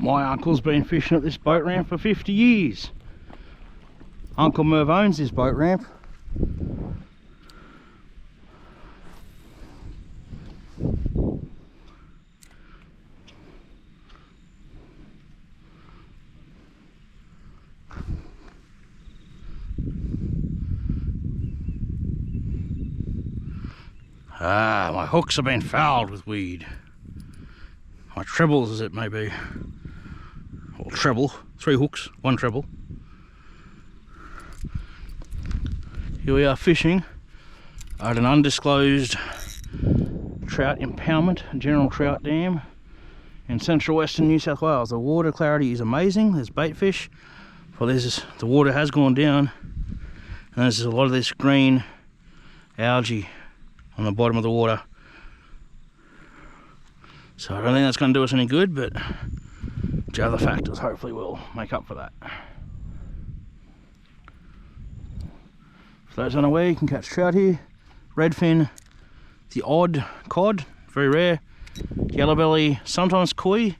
My uncle's been fishing at this boat ramp for 50 years. Uncle Merv owns this boat ramp. Ah, my hooks have been fouled with weed. My trebles, as it may be. Or treble, 3 hooks, 1 treble. Here we are fishing at an undisclosed trout impoundment, General Trout Dam in central western New South Wales. The water clarity is amazing. There's bait fish. Well, the water has gone down, and there's a lot of this green algae on the bottom of the water. So I don't think that's going to do us any good, but the other factors hopefully will make up for that. For those unaware, you can catch trout here, redfin, the odd cod, very rare, yellowbelly, sometimes koi,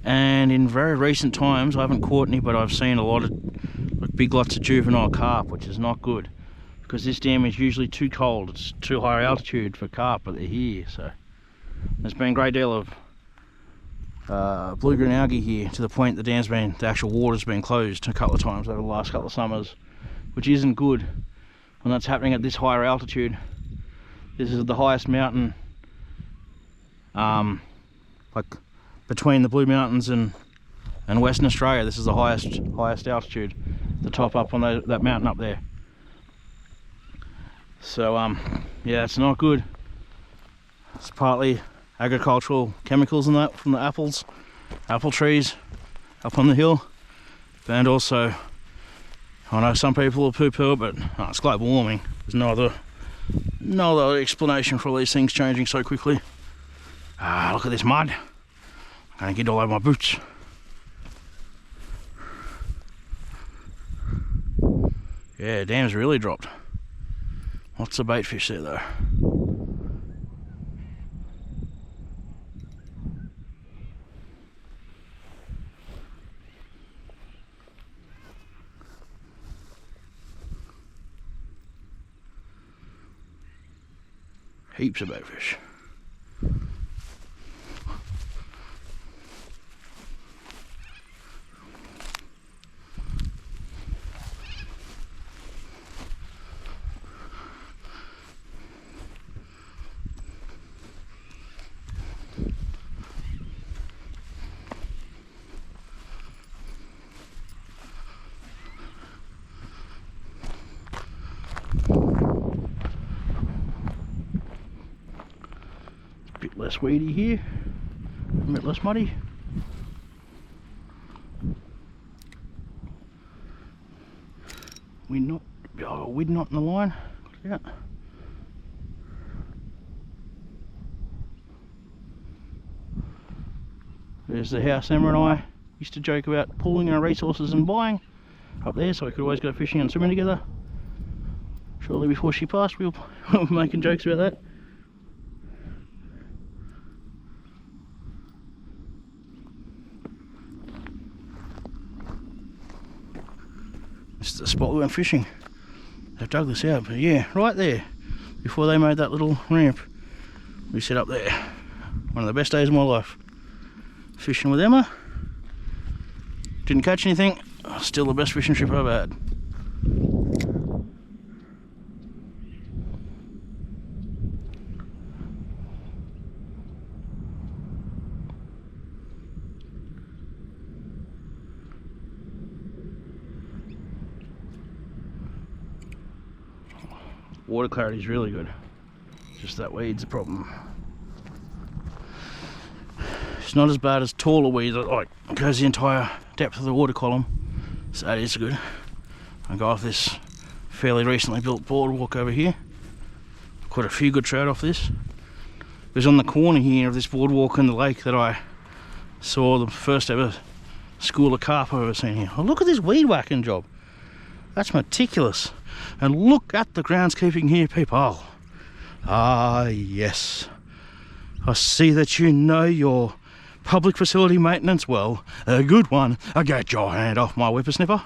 and in very recent times, I haven't caught any, but I've seen a lot of big lots of juvenile carp, which is not good, because this dam is usually too cold. It's too high altitude for carp, but they're here. So there's been a great deal of blue-green algae here, to the point the actual water's been closed a couple of times over the last couple of summers, which isn't good when that's happening at this higher altitude. This is the highest mountain, like between the Blue Mountains and Western Australia. This is the highest altitude, the top up on that mountain up there. So yeah, it's not good. It's partly agricultural chemicals and that from the apple trees up on the hill, and also, I know some people will poo-poo it, but it's global warming. There's no other explanation for all these things changing so quickly. Look at this mud. I'm gonna get all over my boots. Yeah, dam's really dropped. Lots of bait fish there though. Heaps of bait fish. Bit less weedy here, a bit less muddy. Weed knot in the line. Got it out. There's the house Emma and I used to joke about pooling our resources and buying up there, so we could always go fishing and swimming together. Shortly before she passed, we were making jokes about that. This is the spot we went fishing. They've dug this out, but yeah, right there, before they made that little ramp, we set up there. One of the best days of my life. Fishing with Emma. Didn't catch anything. Still the best fishing trip I've had. Water clarity is really good. Just that weed's a problem. It's not as bad as taller weed that like goes the entire depth of the water column. So that is good. I go off this fairly recently built boardwalk over here. Caught a few good trout off this. It was on the corner here of this boardwalk and the lake that I saw the first ever school of carp I've ever seen here. Oh, look at this weed whacking job. That's meticulous. And look at the groundskeeping here, people. Ah, yes. I see that you know your public facility maintenance, well, a good one. Get your hand off my whippersnipper.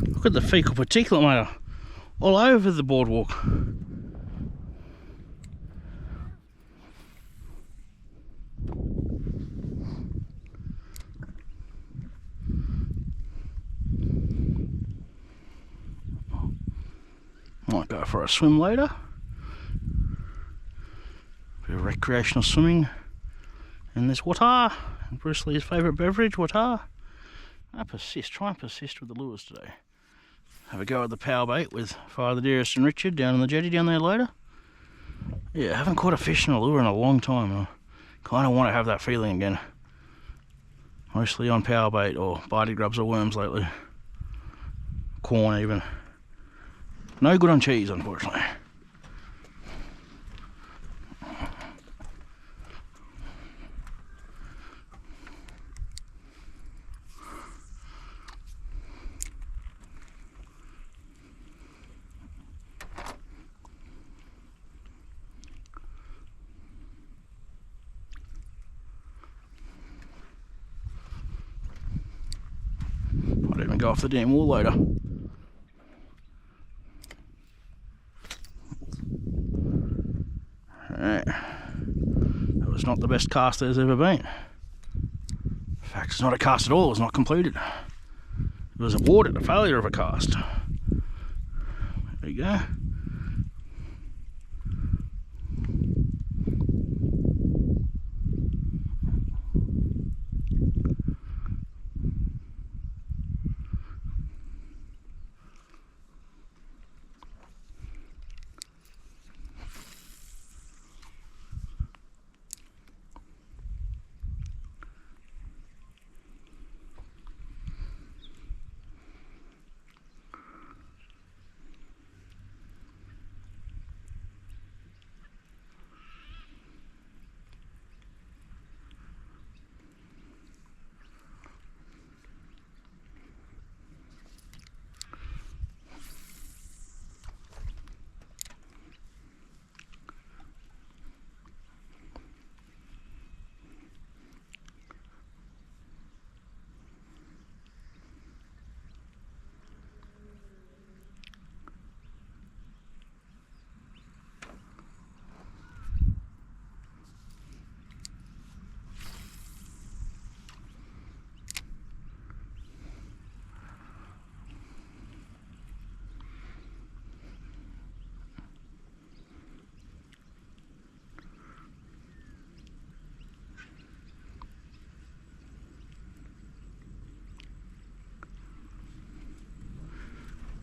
Look at the fecal particulate matter all over the boardwalk. Might go for a swim later. Bit of recreational swimming in this water. And Bruce Lee's favourite beverage, water. Try and persist with the lures today. Have a go at the power bait with Father Dearest and Richard down on the jetty down there later. Yeah, I haven't caught a fish in a lure in a long time. I kind of want to have that feeling again. Mostly on power bait or biting grubs or worms lately. Corn even. No good on cheese, unfortunately. Might even go off the damn wall later. Alright. That was not the best cast there's ever been. In fact, it's not a cast at all, it was not completed. It was aborted, a failure of a cast. There you go.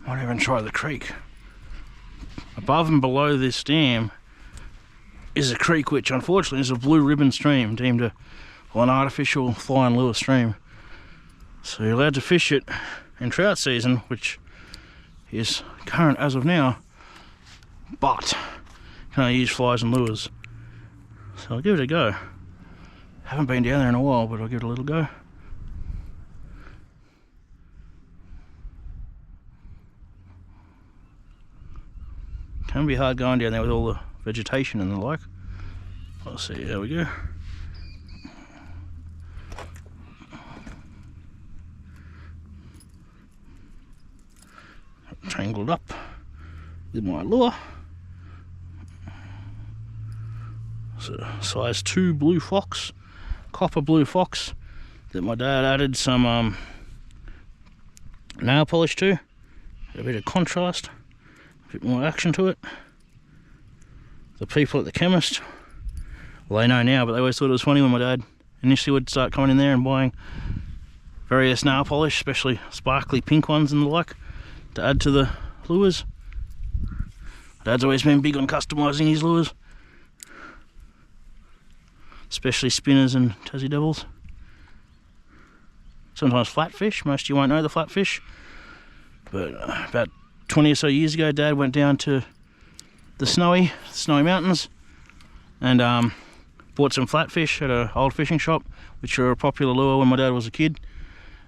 Might even try the creek. Above and below this dam is a creek which unfortunately is a blue ribbon stream, deemed an artificial fly and lure stream. So you're allowed to fish it in trout season, which is current as of now, but can only use flies and lures. So I'll give it a go. Haven't been down there in a while, but I'll give it a little go. Can be hard going down there with all the vegetation and the like. Let's see, there we go. Tangled up with my lure. It's a size 2 blue fox, copper blue fox, that my dad added some nail polish to. A bit of contrast. A bit more action to it. The people at the chemist, well, they know now, but they always thought it was funny when my dad initially would start coming in there and buying various nail polish, especially sparkly pink ones and the like, to add to the lures. Dad's always been big on customising his lures, especially spinners and Tassie Devils. Sometimes flatfish, most of you won't know the flatfish, but about 20 or so years ago Dad went down to the Snowy Mountains and bought some flatfish at an old fishing shop, which were a popular lure when my dad was a kid,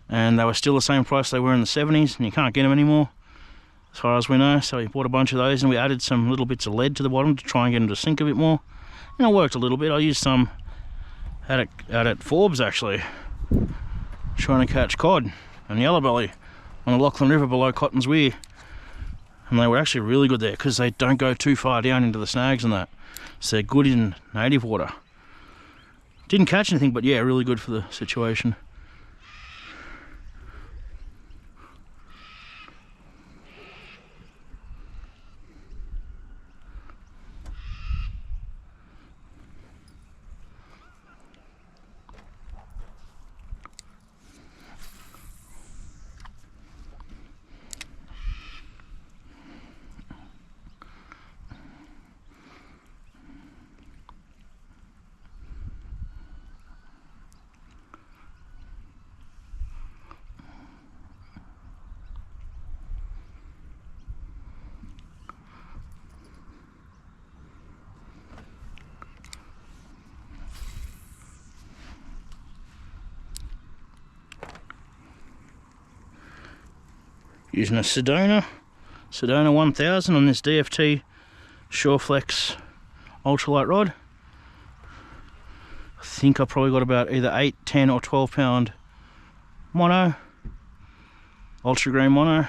and they were still the same price they were in the 70s, and you can't get them anymore as far as we know. So he bought a bunch of those, and we added some little bits of lead to the bottom to try and get them to sink a bit more, and it worked a little bit. I used some out at Forbes actually, trying to catch cod and yellowbelly on the Lachlan River below Cotton's Weir, and they were actually really good there because they don't go too far down into the snags and that, so they're good in native water. Didn't catch anything, but yeah, really good for the situation. Using a Sedona 1000 on this DFT Shoreflex ultralight rod. I think I probably got about either 8, 10 or 12 pound mono, ultra green mono,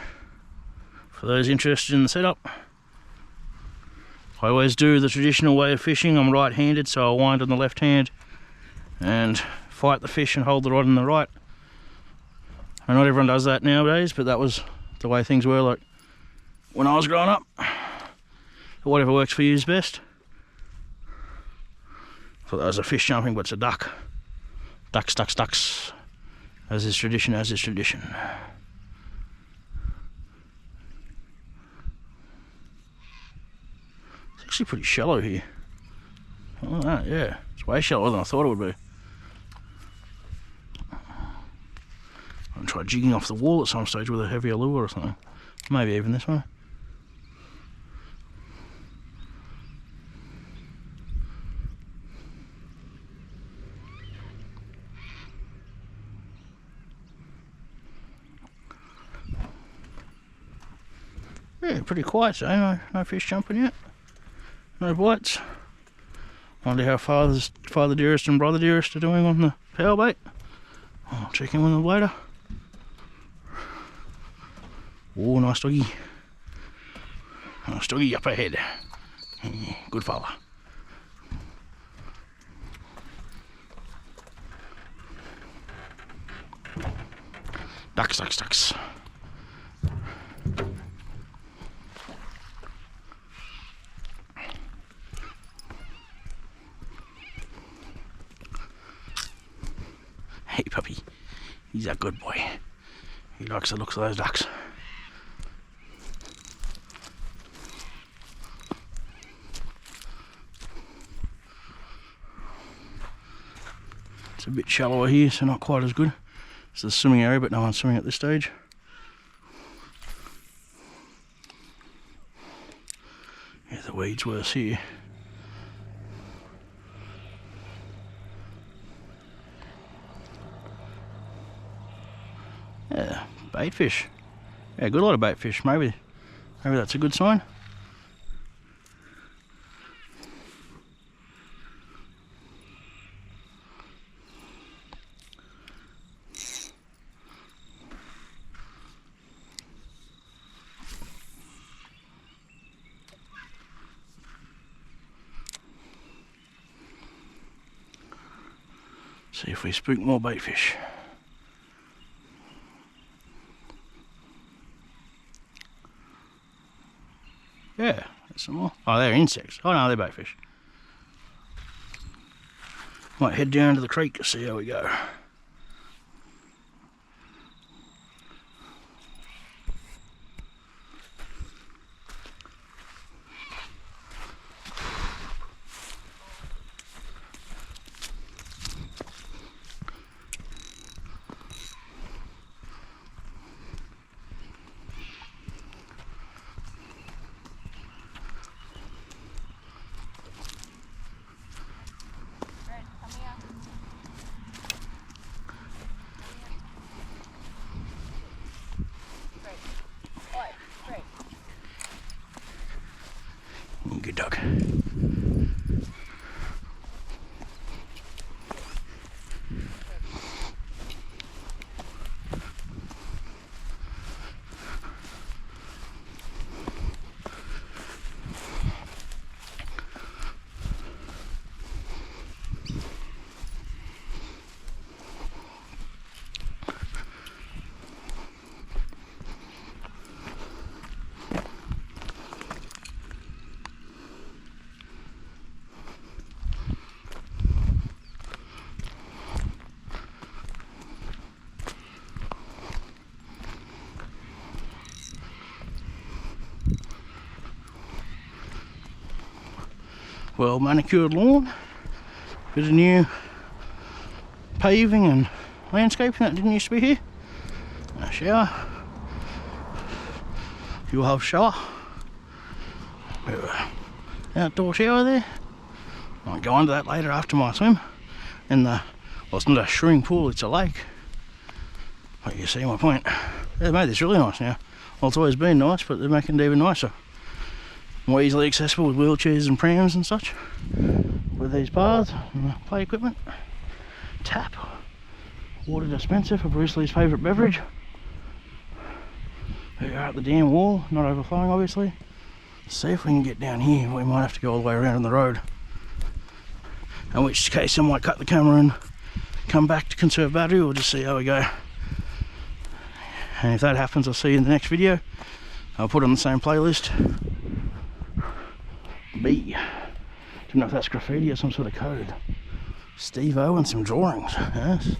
for those interested in the setup. I always do the traditional way of fishing. I'm right-handed, so I wind on the left hand and fight the fish and hold the rod in the right. And not everyone does that nowadays, but that was the way things were like when I was growing up. Whatever works for you is best. Thought that was a fish jumping, but it's a duck. Ducks. As is tradition, as is tradition. It's actually pretty shallow here. Oh, that, yeah. It's way shallower than I thought it would be. I'll try jigging off the wall at some stage with a heavier lure or something. Maybe even this one. Yeah, pretty quiet, so no fish jumping yet. No bites. Wonder how Father Dearest and Brother Dearest are doing on the power bait. I'll check in with them later. Oh, nice doggy. Nice doggy up ahead. Good fella. Ducks. Hey puppy, he's a good boy. He likes the looks of those ducks. It's a bit shallower here, so not quite as good. It's the swimming area, but no one's swimming at this stage. Yeah, the weed's worse here. Yeah, bait fish. Yeah, a good lot of bait fish. Maybe that's a good sign. See if we spook more bait fish. Yeah, there's some more. Oh, they're insects. Oh no, they're bait fish. Might head down to the creek to see how we go. Good dog. Well manicured lawn, bit of new paving and landscaping that didn't used to be here. A shower, you'll have shower, outdoor shower there. I'll go into that later after my swim. And well, it's not a swimming pool, it's a lake. But you see my point. They've made this really nice now. Well, it's always been nice, but they're making it even nicer. More easily accessible with wheelchairs and prams and such. With these paths and the play equipment. Tap. Water dispenser for Bruce Lee's favourite beverage. We are at the dam wall, not overflowing obviously. Let's see if we can get down here. We might have to go all the way around on the road. In which case I might cut the camera and come back to conserve battery, or just see how we go. And if that happens, I'll see you in the next video. I'll put it on the same playlist. B. Don't know if that's graffiti or some sort of code. Steve-O and some drawings, yes.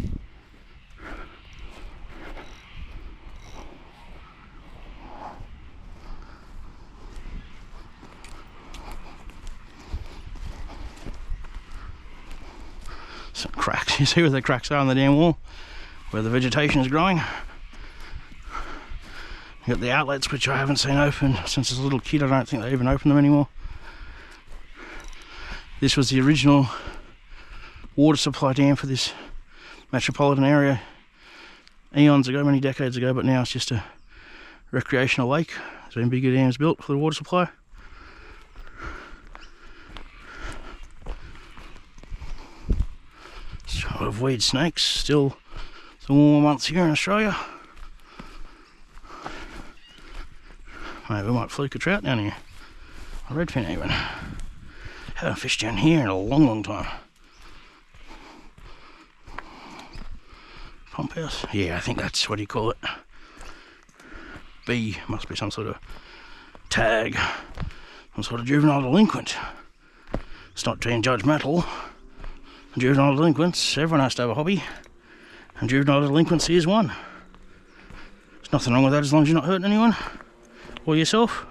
Some cracks, you see where the cracks are on the dam wall, where the vegetation is growing. You got the outlets, which I haven't seen open since I was a little kid. I don't think they even open them anymore. This was the original water supply dam for this metropolitan area eons ago, many decades ago, but now it's just a recreational lake. There's been bigger dams built for the water supply. So avoid snakes, still the warmer months here in Australia. Maybe we might fluke a trout down here, a redfin even. Haven't fished down here in a long time. Pump house? Yeah, I think that's, what do you call it? B, must be some sort of tag, some sort of juvenile delinquent. It's not being judgmental. Juvenile delinquents, everyone has to have a hobby, and juvenile delinquency is one. There's nothing wrong with that as long as you're not hurting anyone or yourself.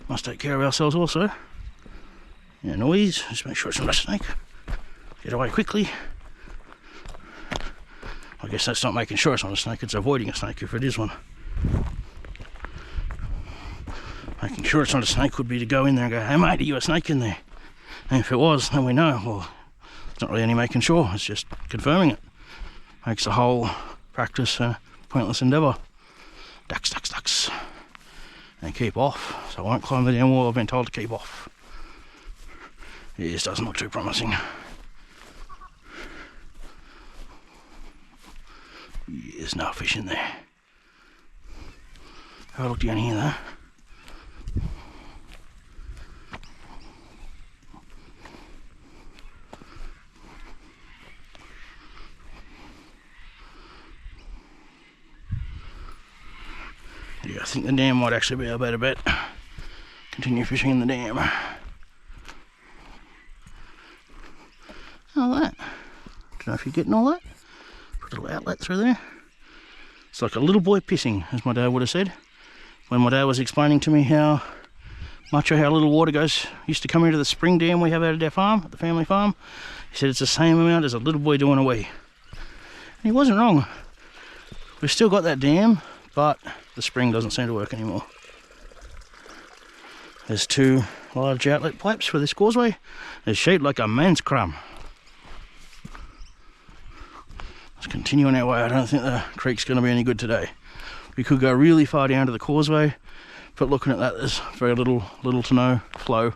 Must take care of ourselves also. Yeah, noise, just make sure it's not a snake. Get away quickly. I guess that's not making sure it's not a snake, it's avoiding a snake if it is one. Making sure it's not a snake would be to go in there and go, hey mate, are you a snake in there? And if it was, then we know. Well, it's not really any making sure, it's just confirming it. Makes the whole practice a pointless endeavour. Ducks, ducks, ducks. And keep off. So I won't climb the dam wall, I've been told to keep off. It just doesn't look too promising. There's no fish in there. Have a look down here though. Yeah, I think the dam might actually be a better bet. Continue fishing in the dam. Oh, that. if you're getting all that. Put a little outlet through there. It's like a little boy pissing, as my dad would have said. When my dad was explaining to me how much of how little water used to come into the spring dam we have out at our farm, at the family farm. He said it's the same amount as a little boy doing a wee. And he wasn't wrong. We've still got that dam, but the spring doesn't seem to work anymore. There's two large outlet pipes for this causeway. They're shaped like a man's crumb. Let's continue on our way. I don't think the creek's going to be any good today. We could go really far down to the causeway, but looking at that, there's very little to no flow.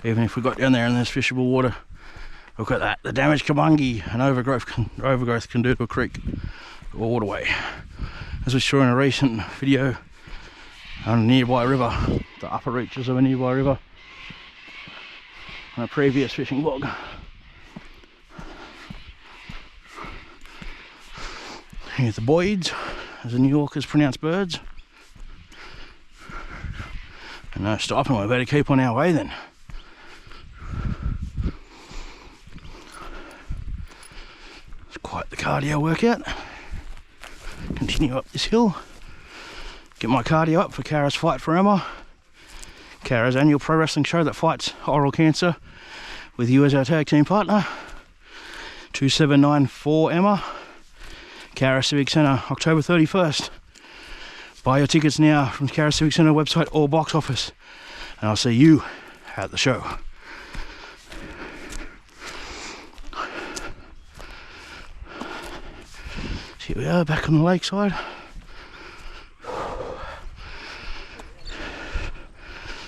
Even if we got down there and there's fishable water. Look at that, the damage kabungi and overgrowth can do to a creek or waterway. As we saw in a recent video on a nearby river, the upper reaches of a nearby river, on a previous fishing vlog. Here's the boids, as the New Yorkers pronounce birds. And no stopping, we better keep on our way then. It's quite the cardio workout. Continue up this hill. Get my cardio up for Kara's Fight for Emma. Kara's annual pro wrestling show that fights oral cancer with you as our tag team partner. 2794 Emma. Kara Civic Centre, October 31st. Buy your tickets now from Kara Civic Centre website or box office. And I'll see you at the show. Here we are, back on the lakeside.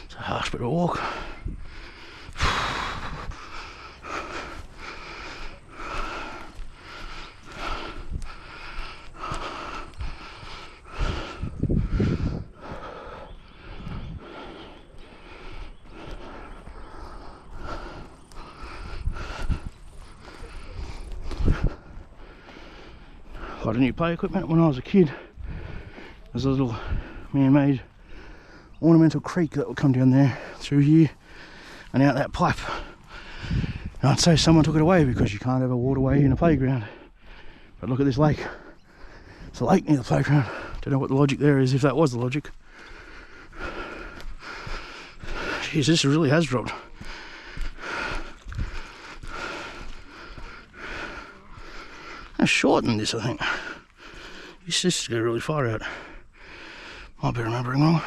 It's a harsh bit of walk. Got a new play equipment when I was a kid. There's a little man-made ornamental creek that will come down there through here and out that pipe. And I'd say someone took it away because you can't have a waterway in a playground. But look at this lake. It's a lake near the playground. Don't know what the logic there is, if that was the logic. Jeez, this really has dropped. It's shorter than this, I think. This is going really far out. Might be remembering wrong.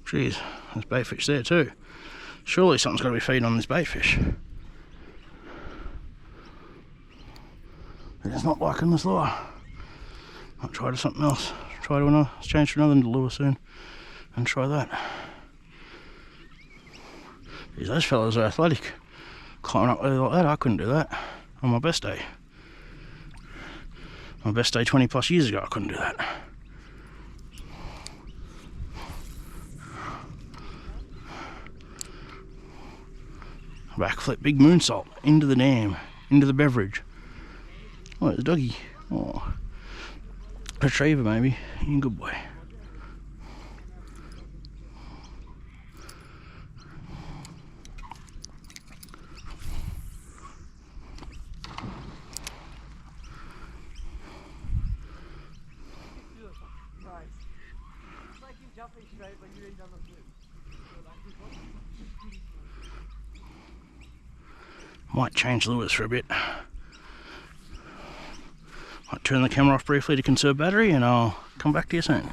Jeez, there's baitfish there too. Surely something's got to be feeding on this baitfish. But it's not liking this lure. Might try to something else. Try to another, change to another lure soon and try that. Jeez, those fellas are athletic. Climbing up there like that, I couldn't do that on my best day. My best day 20 plus years ago, I couldn't do that. Backflip, big moonsault into the dam, into the beverage. Oh, it's a doggy. Oh, retriever maybe. You good boy. Might change lures for a bit. Might turn the camera off briefly to conserve battery and I'll come back to you soon.